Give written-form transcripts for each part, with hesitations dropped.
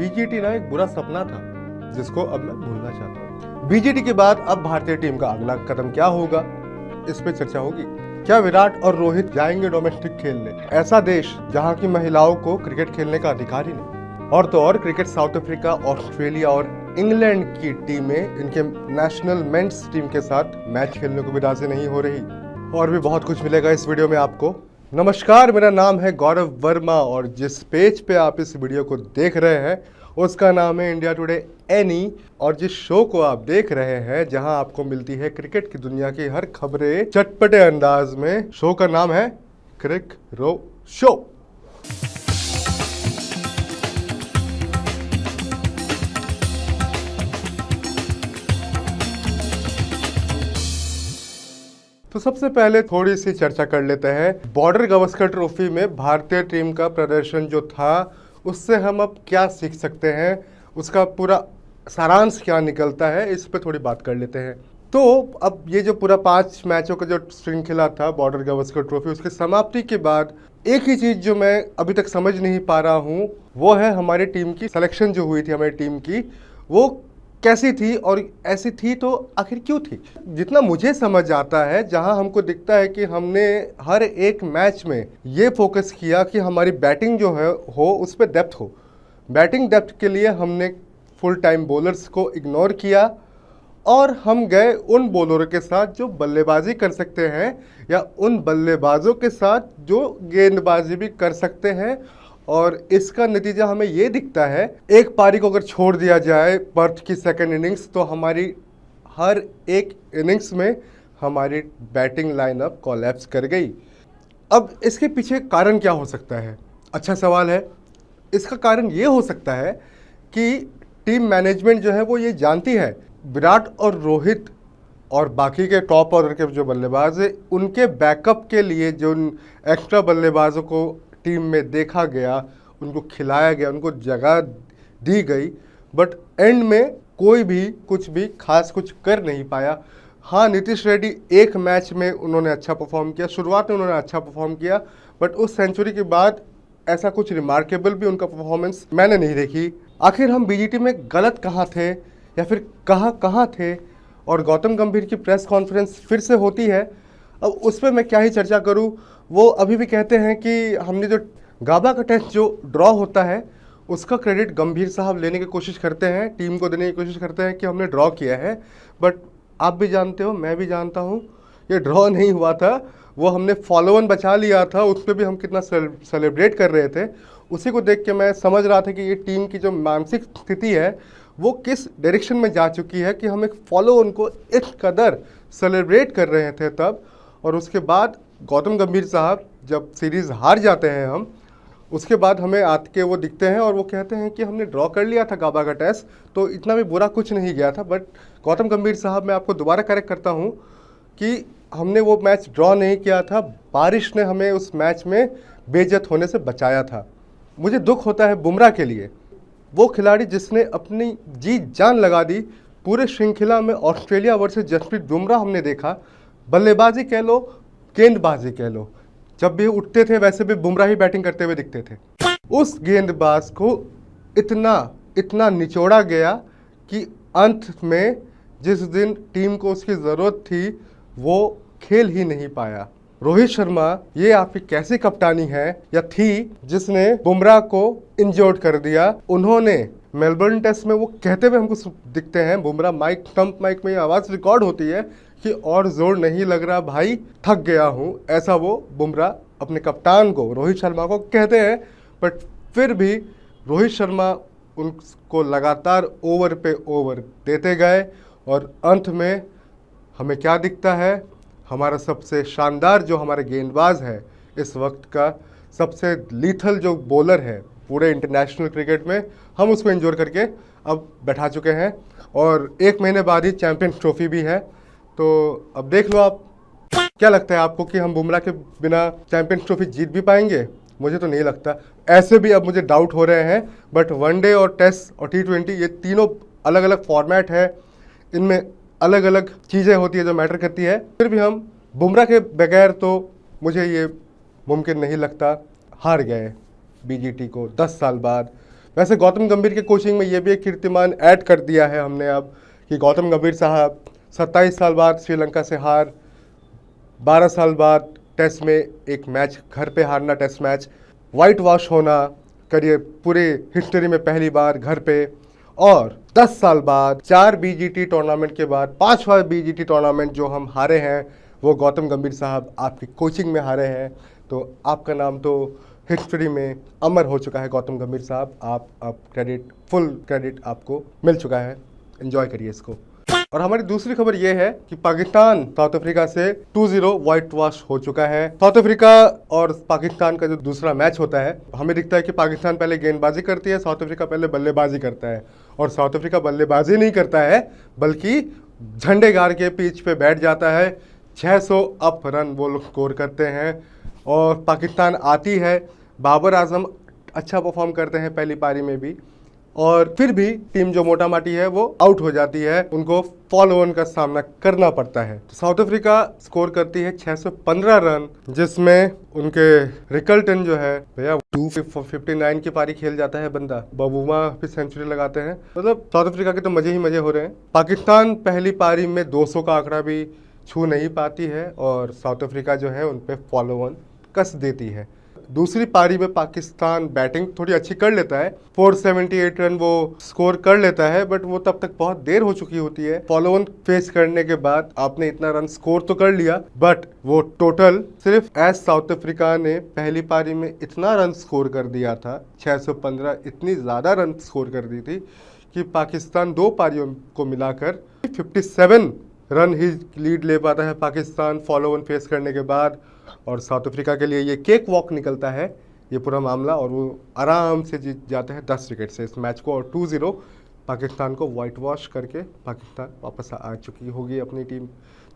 BGT ना एक बुरा सपना था जिसको अब मैं भूलना चाहता हूँ। बीजीटी के बाद अब भारतीय टीम का अगला कदम क्या होगा, इस पे चर्चा होगी। क्या विराट और रोहित जाएंगे डोमेस्टिक खेलने, ऐसा देश जहां की महिलाओं को क्रिकेट खेलने का अधिकार ही नहीं। और तो और क्रिकेट साउथ अफ्रीका, ऑस्ट्रेलिया और इंग्लैंड की टीमें इनके नेशनल मेंस टीम के साथ मैच खेलने को भी राजी नहीं हो रही। और भी बहुत कुछ मिलेगा इस वीडियो में आपको। नमस्कार, मेरा नाम है गौरव वर्मा और जिस पेज पे आप इस वीडियो को देख रहे हैं उसका नाम है इंडिया टुडे एनी। और जिस शो को आप देख रहे हैं जहां आपको मिलती है क्रिकेट की दुनिया की हर खबरें चटपटे अंदाज में, शो का नाम है क्रिक रो शो। तो सबसे पहले थोड़ी सी चर्चा कर लेते हैं बॉर्डर गावस्कर ट्रॉफी में भारतीय टीम का प्रदर्शन जो था उससे हम अब क्या सीख सकते हैं, उसका पूरा सारांश क्या निकलता है, इस पे थोड़ी बात कर लेते हैं। तो अब ये जो पूरा 5 मैचों का जो श्रृंखला था बॉर्डर गावस्कर ट्रॉफी, उसकी समाप्ति के बाद एक ही चीज़ जो मैं अभी तक समझ नहीं पा रहा हूँ वो है हमारी टीम की सिलेक्शन जो हुई थी हमारी टीम की, वो कैसी थी और ऐसी थी तो आखिर क्यों थी। जितना मुझे समझ आता है, जहां हमको दिखता है कि हमने हर एक मैच में ये फोकस किया कि हमारी बैटिंग जो है हो उस पर डेप्थ हो। बैटिंग डेप्थ के लिए हमने फुल टाइम बॉलर्स को इग्नोर किया और हम गए उन बॉलरों के साथ जो बल्लेबाजी कर सकते हैं या उन बल्लेबाजों के साथ जो गेंदबाजी भी कर सकते हैं। और इसका नतीजा हमें ये दिखता है, एक पारी को अगर छोड़ दिया जाए पर्थ की सेकंड इनिंग्स, तो हमारी हर एक इनिंग्स में हमारी बैटिंग लाइनअप कोलैप्स कर गई। अब इसके पीछे कारण क्या हो सकता है? अच्छा सवाल है। इसका कारण ये हो सकता है कि टीम मैनेजमेंट जो है वो ये जानती है विराट और रोहित और बाकी के टॉप ऑर्डर के जो बल्लेबाज हैं उनके बैकअप के लिए जो एक्स्ट्रा बल्लेबाजों को टीम में देखा गया, उनको खिलाया गया, उनको जगह दी गई, बट एंड में कोई भी कुछ भी खास कुछ कर नहीं पाया। हाँ, नीतीश रेड्डी एक मैच में उन्होंने अच्छा परफॉर्म किया, शुरुआत में उन्होंने अच्छा परफॉर्म किया, बट उस सेंचुरी के बाद ऐसा कुछ रिमार्केबल भी उनका परफॉर्मेंस मैंने नहीं देखी। आखिर हम बीजीटी में गलत कहाँ थे या फिर कहाँ थे? और गौतम गंभीर की प्रेस कॉन्फ्रेंस फिर से होती है, अब उस पर मैं क्या ही चर्चा करूं। वो अभी भी कहते हैं कि हमने जो गाबा का टेस्ट जो ड्रॉ होता है उसका क्रेडिट गंभीर साहब लेने की कोशिश करते हैं, टीम को देने की कोशिश करते हैं कि हमने ड्रॉ किया है। बट आप भी जानते हो, मैं भी जानता हूं, ये ड्रॉ नहीं हुआ था, वो हमने फॉलो वन बचा लिया था। उस पर भी हम कितना सेलिब्रेट कर रहे थे। उसी को देख के मैं समझ रहा था कि ये टीम की जो मानसिक स्थिति है वो किस डायरेक्शन में जा चुकी है कि हम एक फॉलो उनको इस कदर सेलिब्रेट कर रहे थे तब। और उसके बाद गौतम गंभीर साहब जब सीरीज़ हार जाते हैं हम, उसके बाद हमें आके वो दिखते हैं और वो कहते हैं कि हमने ड्रॉ कर लिया था गाबा का टेस्ट, तो इतना भी बुरा कुछ नहीं गया था। बट गौतम गंभीर साहब, मैं आपको दोबारा करेक्ट करता हूँ कि हमने वो मैच ड्रॉ नहीं किया था, बारिश ने हमें उस मैच में बेइज्जत होने से बचाया था। मुझे दुख होता है बुमराह के लिए, वो खिलाड़ी जिसने अपनी जी जान लगा दी पूरे श्रृंखला में। ऑस्ट्रेलिया वर्सेस जसप्रीत बुमराह हमने देखा, बल्लेबाजी कह लो, गेंदबाजी कह लो, जब भी उठते थे वैसे भी बुमराह ही बैटिंग करते हुए दिखते थे। उस गेंदबाज को इतना निचोड़ा गया कि अंत में जिस दिन टीम को उसकी ज़रूरत थी वो खेल ही नहीं पाया। रोहित शर्मा, ये आपकी कैसी कप्तानी है या थी जिसने बुमराह को इंजर्ड कर दिया? उन्होंने मेलबर्न टेस्ट में वो कहते हुए हमको दिखते हैं, बुमराह स्टंप माइक में आवाज़ रिकॉर्ड होती है कि और जोर नहीं लग रहा भाई, थक गया हूँ, ऐसा वो बुमराह अपने कप्तान को रोहित शर्मा को कहते हैं। बट फिर भी रोहित शर्मा उनको लगातार ओवर पे ओवर देते गए और अंत में हमें क्या दिखता है? हमारा सबसे शानदार जो हमारा गेंदबाज है, इस वक्त का सबसे लीथल जो बॉलर है पूरे इंटरनेशनल क्रिकेट में, हम उसको इंजोर करके अब बैठा चुके हैं। और 1 महीने बाद ही चैंपियंस ट्रॉफी भी है, तो अब देख लो आप, क्या लगता है आपको कि हम बुमराह के बिना चैंपियंस ट्रॉफी जीत भी पाएंगे? मुझे तो नहीं लगता। ऐसे भी अब मुझे डाउट हो रहे हैं, बट वनडे और टेस्ट और T20 ये तीनों अलग अलग फॉर्मेट है, इनमें अलग अलग चीज़ें होती है जो मैटर करती है। फिर भी हम बुमराह के बगैर तो मुझे ये मुमकिन नहीं लगता। हार गए बीजीटी को 10 साल बाद, वैसे गौतम गंभीर के कोचिंग में ये भी एक कीर्तिमान ऐड कर दिया है हमने अब कि गौतम गंभीर साहब 27 साल बाद श्रीलंका से हार, 12 साल बाद टेस्ट में एक मैच घर पे हारना, टेस्ट मैच, वाइट वॉश होना, करियर पूरे हिस्ट्री में पहली बार घर पे, और 10 साल बाद 4 बीजीटी टूर्नामेंट के बाद 5वां बीजीटी टूर्नामेंट जो हम हारे हैं वो गौतम गंभीर साहब आपकी कोचिंग में हारे हैं। तो आपका नाम तो हिस्ट्री में अमर हो चुका है गौतम गंभीर साहब। आप क्रेडिट, फुल क्रेडिट आपको मिल चुका है, एंजॉय करिए इसको। और हमारी दूसरी खबर यह है कि पाकिस्तान साउथ अफ्रीका से 2-0 व्हाइट वॉश हो चुका है। साउथ अफ्रीका और पाकिस्तान का जो दूसरा मैच होता है, हमें दिखता है कि पाकिस्तान पहले गेंदबाजी करती है, साउथ अफ्रीका पहले बल्लेबाजी करता है। और साउथ अफ्रीका बल्लेबाजी नहीं करता है बल्कि झंडे गाड़ के पिच पे बैठ जाता है। 600 अप रन वो लोग स्कोर करते हैं और पाकिस्तान आती है। बाबर आजम अच्छा परफॉर्म करते हैं पहली पारी में भी, और फिर भी टीम जो मोटा माटी है वो आउट हो जाती है, उनको फॉलो ऑन का सामना करना पड़ता है। तो साउथ अफ्रीका स्कोर करती है 615 रन, जिसमें उनके रिकल्टन जो है भैया 259 की पारी खेल जाता है बंदा, बबूमा भी सेंचुरी लगाते हैं। मतलब साउथ अफ्रीका के तो मजे ही मजे हो रहे हैं। पाकिस्तान पहली पारी में 200 का आंकड़ा भी छू नहीं पाती है और साउथ अफ्रीका जो है उन पे फॉलो ऑन कस देती है। दूसरी पारी में पाकिस्तान बैटिंग थोड़ी अच्छी कर लेता है, 478 रन वो स्कोर कर लेता है, बट वो तब तक बहुत देर हो चुकी होती है। फॉलो ऑन फेस करने के बाद आपने इतना रन स्कोर तो कर लिया, बट वो टोटल सिर्फ एज साउथ अफ्रीका ने पहली पारी में इतना रन स्कोर कर दिया था, 615, इतनी ज़्यादा रन स्कोर कर दी थी कि पाकिस्तान 2 पारियों को मिलाकर 57 रन ही लीड ले पाता है पाकिस्तान फॉलो ऑन फेस करने के बाद। और साउथ अफ्रीका के लिए ये केक वॉक निकलता है ये पूरा मामला, और वो आराम से जीत जाते हैं 10 विकेट से इस मैच को, और 2-0 पाकिस्तान को वाइट वॉश करके पाकिस्तान वापस आ चुकी होगी अपनी टीम।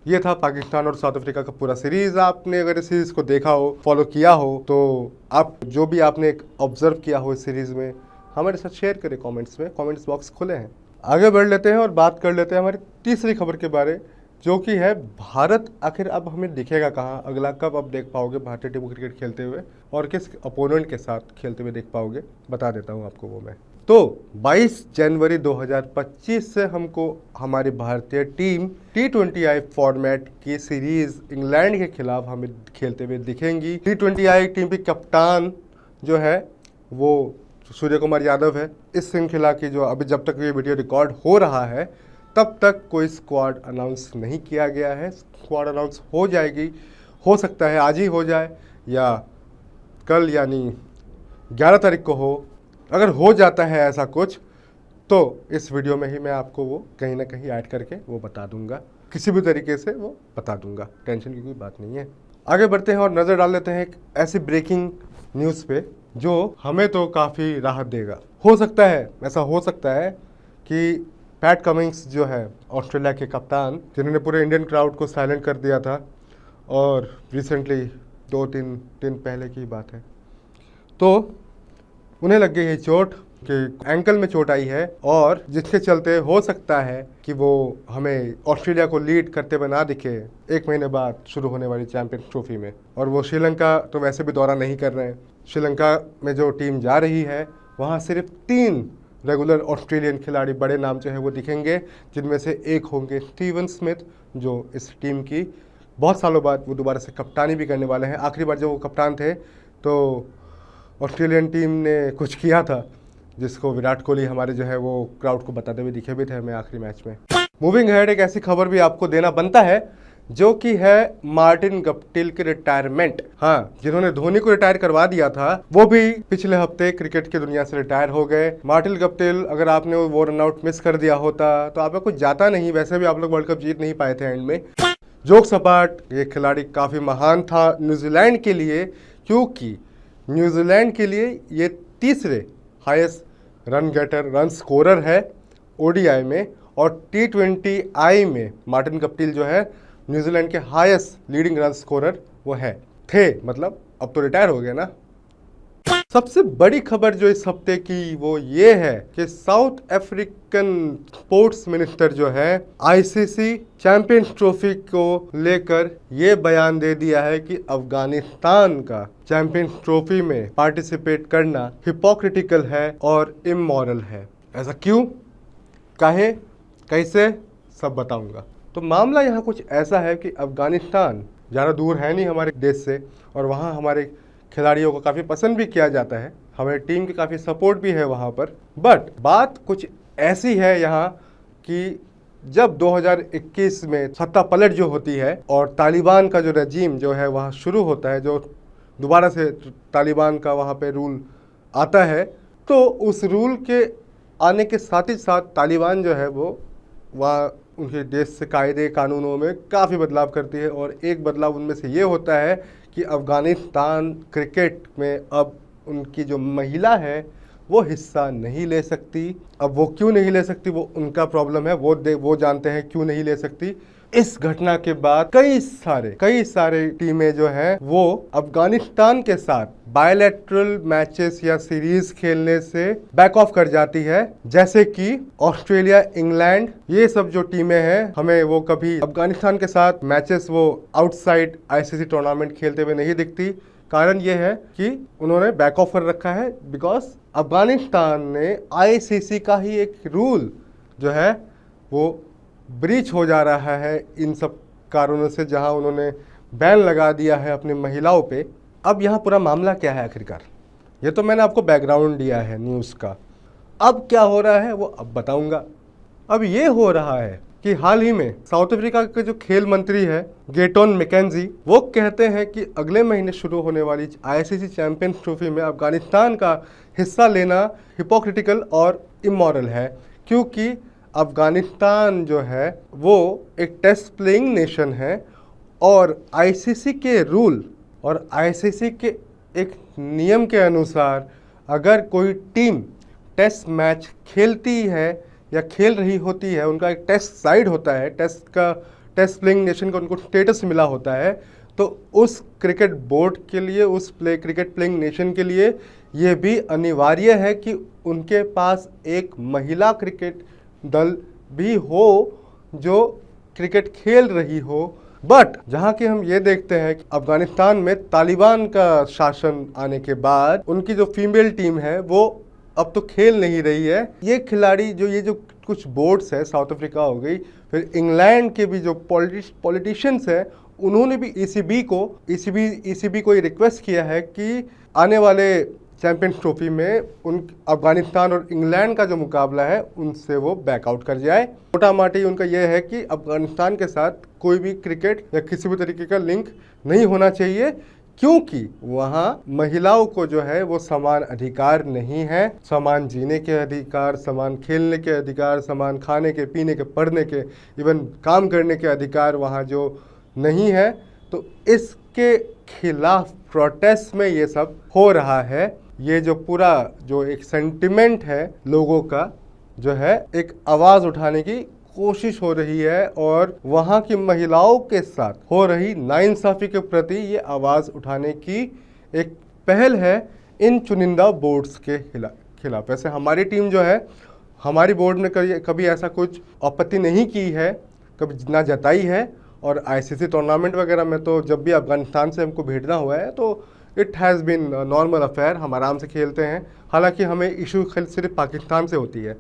ये था पाकिस्तान और साउथ अफ्रीका का पूरा सीरीज़। आपने अगर इस सीरीज़ को देखा हो, फॉलो किया हो, तो आप जो भी आपने ऑब्जर्व किया हो इस सीरीज़ में हमारे साथ शेयर करें कमेंट्स में, कमेंट्स बॉक्स खुले हैं। आगे बढ़ लेते हैं और बात कर लेते हैं हमारी तीसरी खबर के बारे, जो कि है भारत आखिर अब हमें दिखेगा कहाँ, अगला कब अब देख पाओगे भारतीय टीम को क्रिकेट खेलते हुए, और किस अपोनेंट के साथ खेलते हुए देख पाओगे, बता देता हूँ आपको वो मैं। तो 22 जनवरी 2025 से हमको हमारी भारतीय टीम T20I फॉर्मेट की सीरीज इंग्लैंड के खिलाफ हमें खेलते हुए दिखेंगी। T20I टीम की कप्तान जो है वो सूर्य कुमार यादव है। इस श्रृंखला की जो अभी जब तक ये वीडियो रिकॉर्ड हो रहा है तब तक कोई स्क्वाड अनाउंस नहीं किया गया है। स्क्वाड अनाउंस हो जाएगी, हो सकता है आज ही हो जाए या कल यानी 11 तारीख को हो। अगर हो जाता है ऐसा कुछ तो इस वीडियो में ही मैं आपको वो कहीं ना कहीं ऐड करके वो बता दूंगा, किसी भी तरीके से वो बता दूंगा, टेंशन की कोई बात नहीं है। आगे बढ़ते हैं और नज़र डाल लेते हैं एक ऐसी ब्रेकिंग न्यूज़ पे जो हमें तो काफ़ी राहत देगा। हो सकता है, ऐसा हो सकता है कि पैट कमिंग्स जो है ऑस्ट्रेलिया के कप्तान, जिन्होंने पूरे इंडियन क्राउड को साइलेंट कर दिया था, और रिसेंटली 2-3 दिन पहले की बात है, तो उन्हें लग गई है चोट कि एंकल में चोट आई है, और जिसके चलते हो सकता है कि वो हमें ऑस्ट्रेलिया को लीड करते हुए ना दिखे 1 महीने बाद शुरू होने वाली चैंपियंस ट्रॉफी में। और वो श्रीलंका तो वैसे भी दौरा नहीं कर रहे हैं। श्रीलंका में जो टीम जा रही है वहाँ सिर्फ 3 रेगुलर ऑस्ट्रेलियन खिलाड़ी बड़े नाम जो है वो दिखेंगे, जिनमें से एक होंगे स्टीवन स्मिथ, जो इस टीम की बहुत सालों बाद वो दोबारा से कप्तानी भी करने वाले हैं। आखिरी बार जब वो कप्तान थे तो ऑस्ट्रेलियन टीम ने कुछ किया था जिसको विराट कोहली हमारे जो है वो क्राउड को बताते हुए दिखे भी थे हमें आखिरी मैच में। मूविंग हेड, एक ऐसी खबर भी आपको देना बनता है जो कि है मार्टिन गप्टिल के रिटायरमेंट। हाँ, जिन्होंने धोनी को रिटायर करवा दिया था वो भी पिछले हफ्ते क्रिकेट की दुनिया से रिटायर हो गए। मार्टिन गप्टिल, अगर आपने वो रनआउट मिस कर दिया होता तो आपका कुछ जाता नहीं, वैसे भी आप लोग वर्ल्ड कप जीत नहीं पाए थे एंड में। जोक सपाट, ये खिलाड़ी काफ़ी महान था न्यूजीलैंड के लिए, क्योंकि न्यूजीलैंड के लिए ये तीसरे highest run getter, run scorer है ओडीआई में, और T20I में मार्टिन गप्टिल जो है न्यूजीलैंड के हाईएस्ट लीडिंग रन स्कोरर वो है थे, मतलब अब तो रिटायर हो गया ना। सबसे बड़ी खबर जो इस हफ्ते की वो ये है कि साउथ अफ्रीकन स्पोर्ट्स मिनिस्टर जो है आईसीसी चैंपियंस ट्रॉफी को लेकर ये बयान दे दिया है कि अफगानिस्तान का चैंपियंस ट्रॉफी में पार्टिसिपेट करना हिपोक्रिटिकल है और इमोरल है। ऐसा क्यों, काहे, कैसे, सब बताऊंगा। तो मामला यहाँ कुछ ऐसा है कि अफगानिस्तान ज़्यादा दूर है नहीं हमारे देश से, और वहाँ हमारे खिलाड़ियों को काफ़ी पसंद भी किया जाता है, हमारी टीम की काफ़ी सपोर्ट भी है वहाँ पर। बट बात कुछ ऐसी है यहाँ कि जब 2021 में सत्ता पलट जो होती है और तालिबान का जो रजीम जो है वहाँ शुरू होता है, जो दोबारा से तालिबान का वहाँ पे रूल आता है, तो उस रूल के आने के साथ ही साथ तालिबान जो है वो वहाँ उनके देश से कायदे कानूनों में काफ़ी बदलाव करती है। और एक बदलाव उनमें से ये होता है कि अफ़गानिस्तान क्रिकेट में अब उनकी जो महिला है वो हिस्सा नहीं ले सकती। अब वो क्यों नहीं ले सकती वो उनका प्रॉब्लम है, वो जानते हैं क्यों नहीं ले सकती। इस घटना के बाद कई सारे टीमें जो है वो अफगानिस्तान के साथ बायलैटरल मैचेस या सीरीज खेलने से बैक ऑफ कर जाती है, जैसे कि ऑस्ट्रेलिया, इंग्लैंड, ये सब जो टीमें हैं हमें वो कभी अफगानिस्तान के साथ मैचेस वो आउटसाइड आईसीसी टूर्नामेंट खेलते हुए नहीं दिखती। कारण ये है कि उन्होंने बैक ऑफ कर रखा है बिकॉज अफगानिस्तान ने आईसीसी का ही एक रूल जो है वो ब्रीच हो जा रहा है इन सब कारणों से, जहां उन्होंने बैन लगा दिया है अपनी महिलाओं पे। अब यहाँ पूरा मामला क्या है आखिरकार, ये तो मैंने आपको बैकग्राउंड दिया है न्यूज़ का। अब क्या हो रहा है वो अब बताऊंगा। अब ये हो रहा है कि हाल ही में साउथ अफ्रीका के जो खेल मंत्री है गेटोन मैकेंजी, वो कहते हैं कि अगले महीने शुरू होने वाली आईसीसी चैंपियंस ट्रॉफी में अफगानिस्तान का हिस्सा लेना हिपोक्रिटिकल और इमोरल है, क्योंकि अफगानिस्तान जो है वो एक टेस्ट प्लेइंग नेशन है और आईसीसी के रूल और आईसीसी के एक नियम के अनुसार अगर कोई टीम टेस्ट मैच खेलती है या खेल रही होती है, उनका एक टेस्ट साइड होता है, टेस्ट प्लेइंग नेशन का उनको स्टेटस मिला होता है, तो उस क्रिकेट बोर्ड के लिए, उस क्रिकेट प्लेइंग नेशन के लिए ये भी अनिवार्य है कि उनके पास एक महिला क्रिकेट दल भी हो जो क्रिकेट खेल रही हो। बट जहाँ की हम ये देखते हैं कि अफगानिस्तान में तालिबान का शासन आने के बाद उनकी जो फीमेल टीम है वो अब तो खेल नहीं रही है। ये खिलाड़ी ये जो कुछ बोर्ड्स है, साउथ अफ्रीका हो गई, फिर इंग्लैंड के भी जो पॉलिटिशियंस है, उन्होंने भी ईसीबी को ये रिक्वेस्ट किया है कि आने वाले चैंपियंस ट्रॉफी में अफगानिस्तान और इंग्लैंड का जो मुकाबला है उनसे वो बैकआउट कर जाए। मोटा माटी उनका यह है कि अफगानिस्तान के साथ कोई भी क्रिकेट या किसी भी तरीके का लिंक नहीं होना चाहिए, क्योंकि वहाँ महिलाओं को जो है वो समान अधिकार नहीं है, समान जीने के अधिकार, समान खेलने के अधिकार, समान खाने के, पीने के, पढ़ने के, इवन काम करने के अधिकार वहाँ जो नहीं है। तो इसके खिलाफ प्रोटेस्ट में ये सब हो रहा है। ये जो पूरा जो एक सेंटिमेंट है लोगों का जो है एक आवाज़ उठाने की कोशिश हो रही है और वहाँ की महिलाओं के साथ हो रही नाइंसाफ़ी के प्रति ये आवाज़ उठाने की एक पहल है इन चुनिंदा बोर्ड्स के खिलाफ। वैसे हमारी टीम जो है, हमारी बोर्ड ने कभी ऐसा कुछ आपत्ति नहीं की है, कभी ना जताई है। और आईसीसी टूर्नामेंट वगैरह में तो जब भी अफगानिस्तान से हमको भेजना हुआ है तो it has been normal affair, हम आराम से खेलते हैं। हालांकि हमें इशू सिर्फ पाकिस्तान से होती है।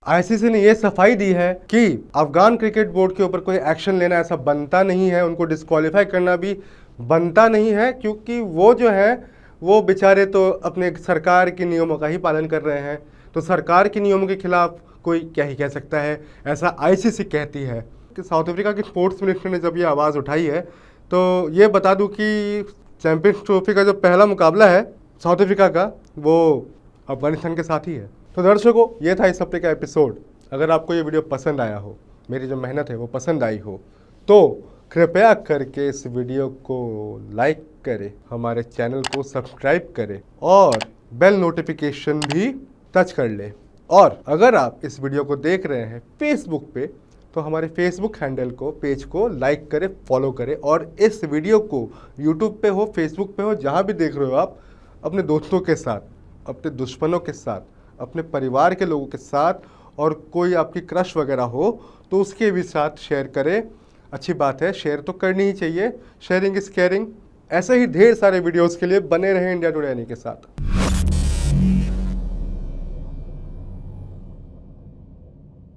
आईसीसी ने ये सफाई दी है कि अफगान क्रिकेट बोर्ड के ऊपर कोई एक्शन लेना ऐसा बनता नहीं है, उनको डिस्क्वालीफाई करना भी बनता नहीं है, क्योंकि वो जो है वो बेचारे तो अपने सरकार के नियमों का ही पालन कर रहे हैं। तो सरकार के नियमों के खिलाफ कोई क्या ही कह सकता है, ऐसा आईसीसी कहती है। कि साउथ अफ्रीका के स्पोर्ट्स मिनिस्टर ने जब ये आवाज़ उठाई है, तो ये बता दूं कि चैंपियंस ट्रॉफी का जो पहला मुकाबला है साउथ अफ्रीका का, वो अफगानिस्तान के साथ ही है। तो दर्शकों, ये था इस हफ्ते का एपिसोड। अगर आपको ये वीडियो पसंद आया हो, मेरी जो मेहनत है वो पसंद आई हो, तो कृपया करके इस वीडियो को लाइक करें, हमारे चैनल को सब्सक्राइब करें और बेल नोटिफिकेशन भी टच कर लें। और अगर आप इस वीडियो को देख रहे हैं फेसबुक पे, तो हमारे फेसबुक हैंडल को, पेज को लाइक करें, फॉलो करें। और इस वीडियो को यूट्यूब पे हो, फेसबुक पे हो, जहाँ भी देख रहे हो आप, अपने दोस्तों के साथ अपने दुश्मनों के साथ, अपने परिवार के लोगों के साथ, और कोई आपकी क्रश वगैरह हो तो उसके भी साथ शेयर करें। अच्छी बात है, शेयर तो करनी ही चाहिए, शेयरिंग इज़ केयरिंग। ऐसे ही ढेर सारे वीडियोस के लिए बने रहें इंडिया टुडे यानी के साथ।